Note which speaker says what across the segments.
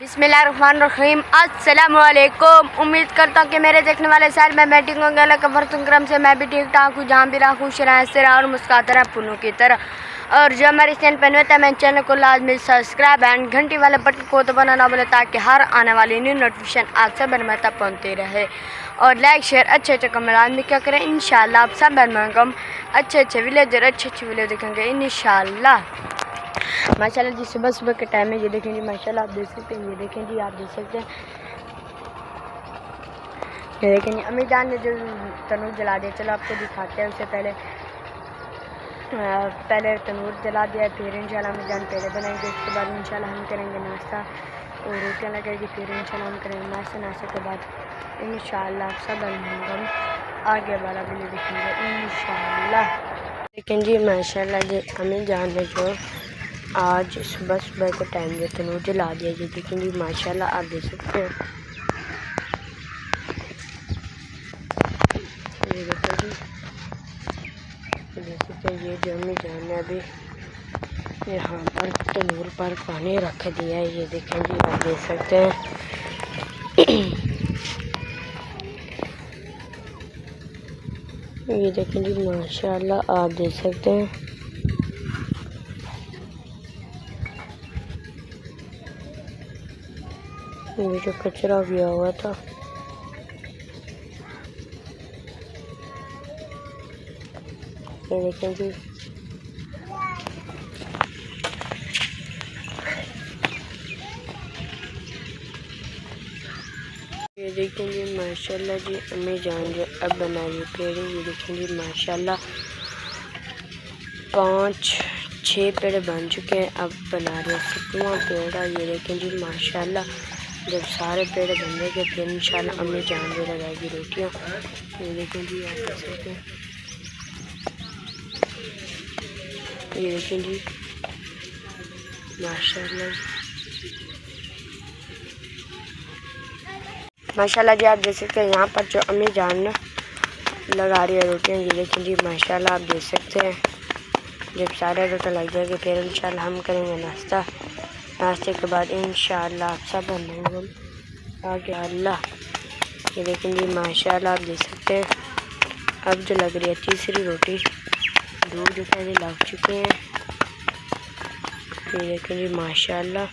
Speaker 1: बिस्मिल्लाहिर्रहमानिर्रहीम। अस्सलाम वालेकुम। उम्मीद करता हूँ कि मेरे देखने वाले सारे मैं बैटिंग होंगे। अल्लाह का फर्ज करम से मैं भी ठीक ठाक हूँ, जहाँ भी रहा खुश रहा हंसते रहा और मुस्कुराते रहा पुनों की तरह। और जो हमारे चैनल पर नया है मेरे चैनल को लाजमी सब्सक्राइब एंड घंटी वाले बटन को दबाना ना भूलें, ताकि हर आने वाली न्यू नोटिफिकेशन आप सब मेरे तक पहुँचती रहे। और लाइक शेयर अच्छे कमेंट लाजमी क्या करें। इंशाल्लाह आप सब हम अच्छे विलेज और अच्छे वीडियो देखेंगे इंशाल्लाह। माशाल्लाह जी, सुबह सुबह के टाइम में ये देखें जी, माशाल्लाह आप देख सकते हैं। ये देखें जी, आप देख सकते हैं। ये देखें जी, अम्मी जान ने जो तनूर जला दिया। चलो आपको दिखाते हैं। उससे पहले तनूर जला दिया, फिर इंशाल्लाह अम्मी जान पहले बनाएंगे। उसके बाद इंशाल्लाह हम करेंगे नाश्ता और रोटियाँ लगेगी। फिर इंशाल्लाह हम करेंगे नाश्ते के बाद इंशाल्लाह आप सब हम आगे वाला वीडियो देखेंगे इंशाल्लाह। देखें जी, माशाल्लाह जी, अम्मी जान ने जो आज सुबह सुबह के टाइम जो तनूर जला दिया। ये देखें जी, माशाल्लाह आप देख सकते हैं। ये देखें जी, देख सकते हैं। ये जो अम्मी जान ने अभी यहाँ पर तनूर पर पानी रख दिया है। ये देखें जी, आप देख सकते हैं। ये देखें जी, माशाल्लाह आप देख सकते हैं। ये जो कचरा गया हुआ था, ये देखें जी। ये देखें जी, माशाल्लाह जी, अम्मी जान जो अब बना रही है पेड़। ये देखें जी, माशाल्लाह 5-6 पेड़ बन चुके हैं। अब बना रहे 7वां पेड़ है। ये देखें जी, माशाल्लाह जब सारे पेड़ बन जाएंगे फिर इंशाल्लाह अम्मी जान जो लगाएगी रोटियाँ। ये देखें जी, आप देख सकते हैं। ये देखें जी, माशाल्लाह माशाल्लाह जी, आप देख सकते हैं। यहाँ पर जो अम्मी जान लगा रही है रोटियाँ। ये देखें जी, माशाल्लाह आप देख सकते हैं। जब सारे रोटियाँ लग जाएंगे फिर इंशाल्लाह हम करेंगे नाश्ता। नाश्ते के बाद इंशाल्लाह आप सब हम आगे अल्लाह। ये देखें जी, माशाल्लाह आप देख सकते हैं। अब जो लग रही है तीसरी रोटी, दूध जो पहले लग चुके हैं। ये देखें जी, माशाल्लाह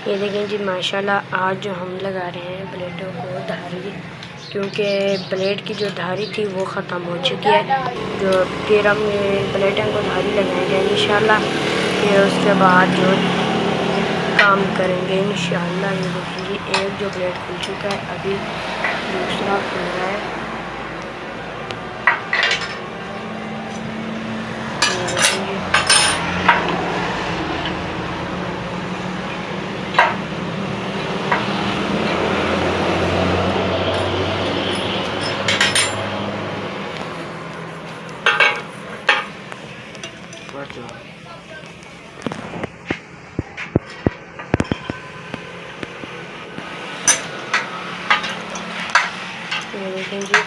Speaker 1: ये देखें जी, माशाल्लाह आज जो हम लगा रहे हैं प्लेटों को धारी, क्योंकि प्लेट की जो धारी थी वो ख़त्म हो चुकी है। जो फिर हम प्लेटों को धारी लगाएंगे इंशाल्लाह। फिर उसके बाद जो काम करेंगे इंशाल्लाह। ये देखें जी, एक जो प्लेट खुल चुका है, अभी दूसरा खुल रहा है। ये देखें जी,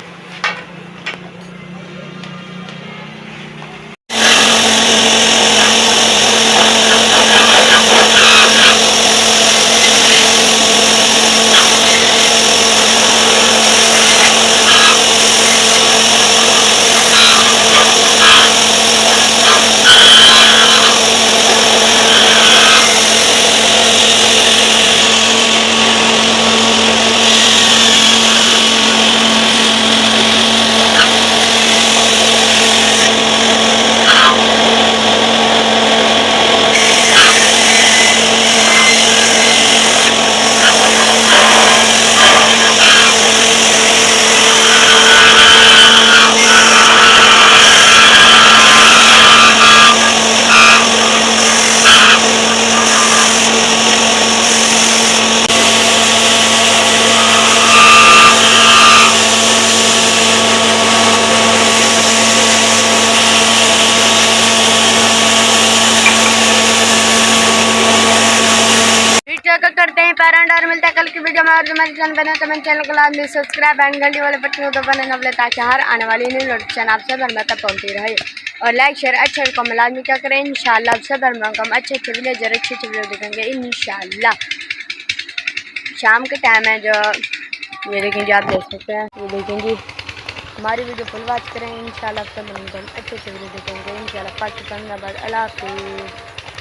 Speaker 1: पेरेंट और मिलता है कल की वीडियो में। और जो मेरे चैनल बने तो मेरे चैनल को लाजमी सब्सक्राइब एंड घंटी वाले बटन को दबाना न भूलें ताकि हर आने वाली न्यू नोटिफिकेशन आपसे घर में तक पहुँचती रहे। और लाइक शेयर अच्छे कमेंट लाजमी क्या करें। इंशाल्लाह आपसे घर में हम अच्छे विलेजर अच्छे वीडियो देखेंगे इंशाल्लाह। शाम के टाइम है जो ये देखेंगे, आप देख सकते हैं, ये देखेंगे हमारी वीडियो फुल वॉच करें इंशाल्लाह। आपसे घर में हम अच्छे वीडियो देखेंगे इंशाल्लाह। पाकिस्तान जिंदाबाद। अल्लाह हाफिज़।